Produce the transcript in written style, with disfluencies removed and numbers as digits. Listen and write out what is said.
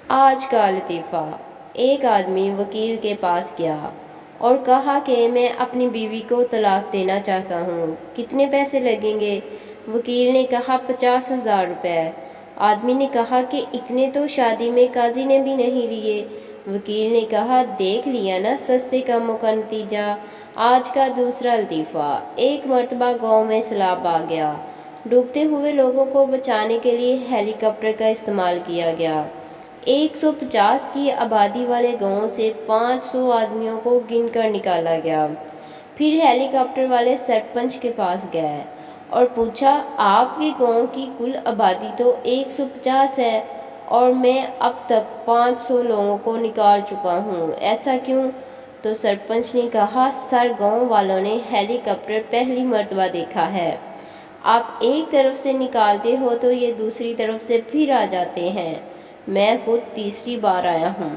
آج کا لطیفہ۔ ایک آدمی وکیل کے پاس گیا اور کہا کہ میں اپنی بیوی کو طلاق دینا چاہتا ہوں، کتنے پیسے لگیں گے؟ وکیل نے کہا 50,000 روپے۔ آدمی نے کہا کہ اتنے تو شادی میں قاضی نے بھی نہیں لیے۔ وکیل نے کہا دیکھ لیا نا سستے کاموں کا نتیجہ۔ آج کا دوسرا لطیفہ۔ ایک مرتبہ گاؤں میں سیلاب آ گیا۔ ڈوبتے ہوئے لوگوں کو بچانے کے لیے ہیلی کاپٹر کا استعمال کیا گیا۔ 150 کی آبادی والے گاؤں سے 500 آدمیوں کو گن کر نکالا گیا۔ پھر ہیلی کاپٹر والے سرپنچ کے پاس گئے اور پوچھا آپ کے گاؤں کی کل آبادی تو 150 ہے اور میں اب تک 500 لوگوں کو نکال چکا ہوں، ایسا کیوں؟ تو سرپنچ نے کہا سر گاؤں والوں نے ہیلی کاپٹر پہلی مرتبہ دیکھا ہے، آپ ایک طرف سے نکالتے ہو تو یہ دوسری طرف سے پھر آ جاتے ہیں، میں خود تیسری بار آیا ہوں۔